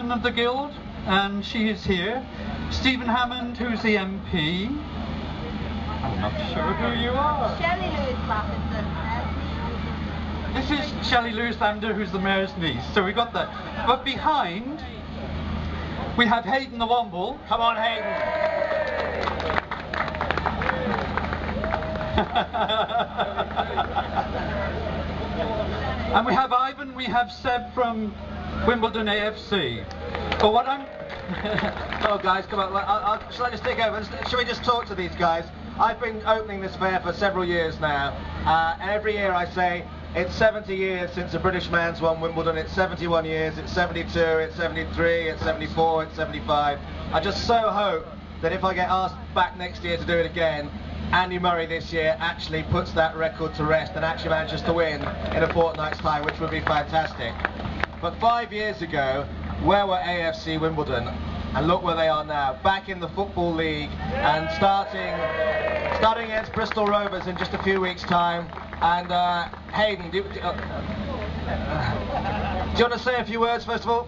chairman of the guild, and she is here. Stephen Hammond, who's the MP. I'm not sure who you are. Shelley Lewis Lavender. This is Shelley Lewis Lavender, who's the mayor's niece. So we got that. But behind, we have Hayden the Womble. Come on, Hayden. And we have Ivan, we have Seb from Wimbledon AFC. But what I'm... Oh guys, come on, shall I just take over? Shall we just talk to these guys? I've been opening this fair for several years now, and every year I say, it's 70 years since a British man's won Wimbledon, it's 71 years, it's 72, it's 73, it's 74, it's 75. I just so hope that if I get asked back next year to do it again, Andy Murray this year actually puts that record to rest and actually manages to win in a fortnight's time, which would be fantastic. But 5 years ago, where were AFC Wimbledon? And look where they are now, back in the Football League and starting against Bristol Rovers in just a few weeks' time. And Hayden, do you want to say a few words first of all?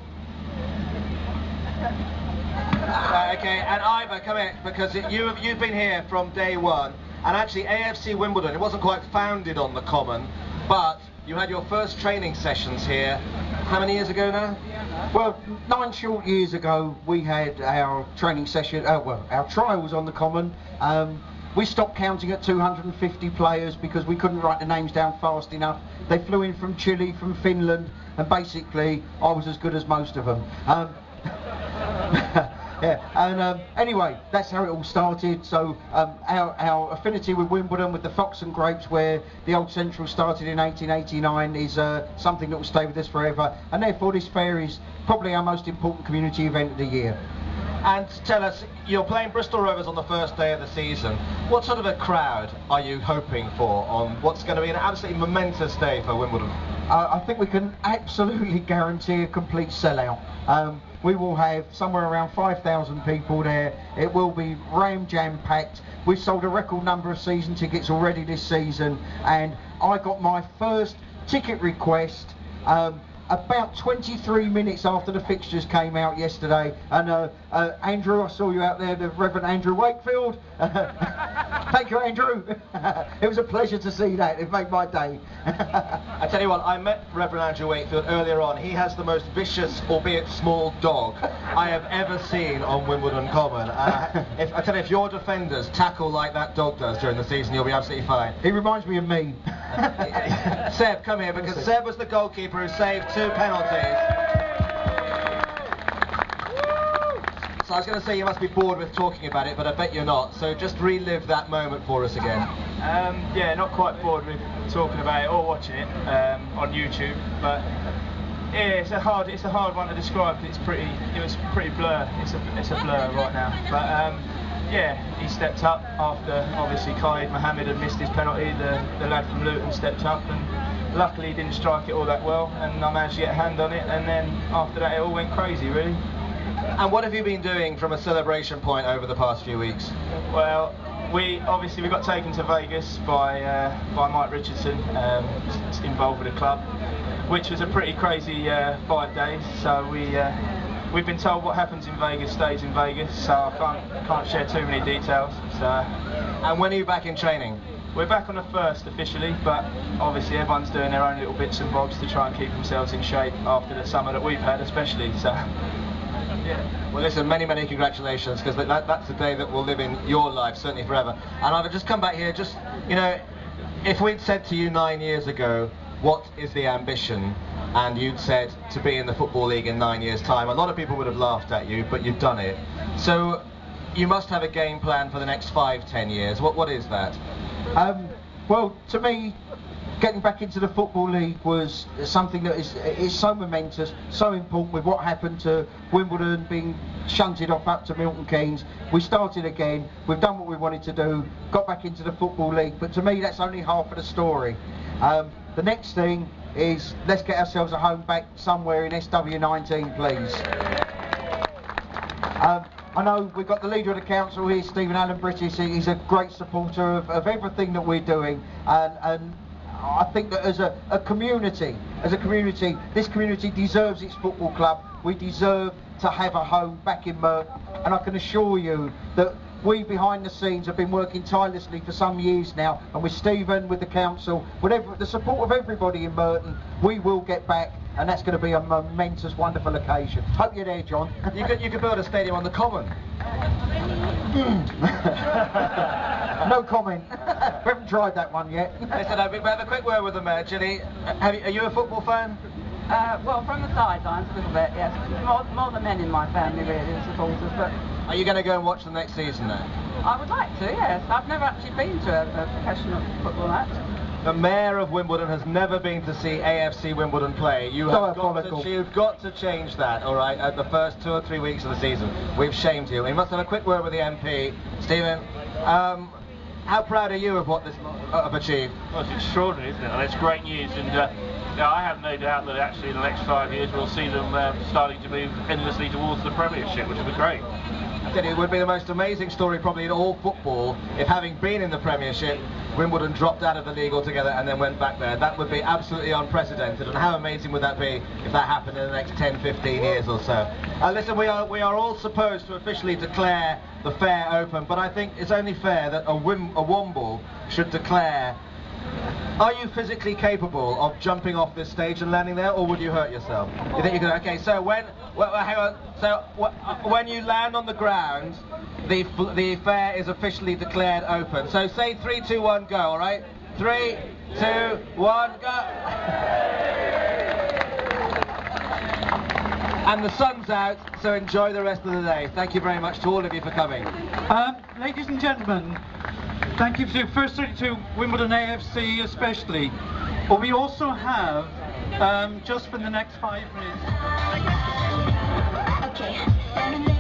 Okay, and Ivor, come here, because you've been here from day one, and actually AFC Wimbledon, it wasn't quite founded on the Common, but you had your first training sessions here, how many years ago now? Well, 9 short years ago we had our training session, our trials on the Common. We stopped counting at 250 players because we couldn't write the names down fast enough. They flew in from Chile, from Finland, and basically I was as good as most of them. Yeah, and anyway, that's how it all started. So our affinity with Wimbledon, with the Fox and Grapes, where the old Central started in 1889, is something that will stay with us forever. And therefore this fair is probably our most important community event of the year. And tell us, you're playing Bristol Rovers on the first day of the season. What sort of a crowd are you hoping for on what's going to be an absolutely momentous day for Wimbledon? I think we can absolutely guarantee a complete sellout. We will have somewhere around 5,000 people there. It will be jam packed. We've sold a record number of season tickets already this season, and I got my first ticket request about 23 minutes after the fixtures came out yesterday. And Andrew, I saw you out there, the Reverend Andrew Wakefield. Thank you, Andrew. It was a pleasure to see that. It made my day. I tell you what, I met Reverend Andrew Wakefield earlier on. He has the most vicious, albeit small, dog I have ever seen on Wimbledon Common. I tell you, if your defenders tackle like that dog does during the season, you'll be absolutely fine. He reminds me of me. Seb, come here, because Seb was the goalkeeper who saved 2 penalties. So I was going to say you must be bored with talking about it, but I bet you're not. So just relive that moment for us again. Yeah, not quite bored with talking about it or watching it on YouTube, but yeah, it's a hard one to describe. It was pretty blur. It's a blur right now. But yeah, he stepped up after obviously Khalid Mohammed had missed his penalty. The lad from Luton stepped up, and luckily he didn't strike it all that well, and I managed to get a hand on it. And then after that, it all went crazy, really. And what have you been doing from a celebration point over the past few weeks? Well, we got taken to Vegas by Mike Richardson, involved with the club, which was a pretty crazy 5 days. So we've been told what happens in Vegas stays in Vegas. So I can't share too many details. So. And when are you back in training? We're back on the 1st officially, but obviously everyone's doing their own little bits and bobs to try and keep themselves in shape after the summer that we've had, especially. So. Yeah. Well, listen, many congratulations, because that's a day that will live in your life, certainly forever. And I've just come back here, just, you know, if we'd said to you 9 years ago, what is the ambition, and you'd said to be in the Football League in 9 years' time, a lot of people would have laughed at you, but you've done it. So you must have a game plan for the next 5-10 years. What is that? Well, to me, getting back into the Football League was something that is so momentous, so important, with what happened to Wimbledon being shunted off up to Milton Keynes. We started again, we've done what we wanted to do, got back into the Football League, but to me that's only half of the story. The next thing is, let's get ourselves a home back somewhere in SW19, please. I know we've got the leader of the council here, Stephen Allen British. He's a great supporter of everything that we're doing, and I think that as a community, this community deserves its football club we deserve to have a home back in Merton, and I can assure you that we behind the scenes have been working tirelessly for some years now, and with Stephen, with the council, with the support of everybody in Merton, we will get back, and that's going to be a momentous, wonderful occasion. Hope you're there, John. You could build a stadium on the Common. No comment. We haven't tried that one yet. Listen, we have a quick word with the Mayor. Ginny, are you a football fan? Well, from the sidelines a little bit, yes. More the men in my family really, the supporters, but Are you going to go and watch the next season now? I would like to, yes. I've never actually been to a professional football match. The Mayor of Wimbledon has never been to see AFC Wimbledon play. You've got to change that, all right, at the first 2 or 3 weeks of the season. We've shamed you. We must have a quick word with the MP. Stephen, how proud are you of what this have achieved? Well, it's extraordinary, isn't it? And it's great news, and I have no doubt that actually in the next 5 years we'll see them starting to move endlessly towards the Premiership, which will be great. It would be the most amazing story probably in all football if, having been in the Premiership, Wimbledon dropped out of the league altogether and then went back there. That would be absolutely unprecedented, and how amazing would that be if that happened in the next 10-15 years or so. Listen, we are all supposed to officially declare the fair open, but I think it's only fair that a Womble should declare. Are you physically capable of jumping off this stage and landing there, or would you hurt yourself? You think you could? Okay, so hang on. So when you land on the ground, the fair is officially declared open. So say 3, 2, 1, go. All right? 3, 2, 1, go. And the sun's out, so enjoy the rest of the day. Thank you very much to all of you for coming. Ladies and gentlemen, thank you firstly to Wimbledon AFC especially, but we also have, just for the next 5 minutes... Okay.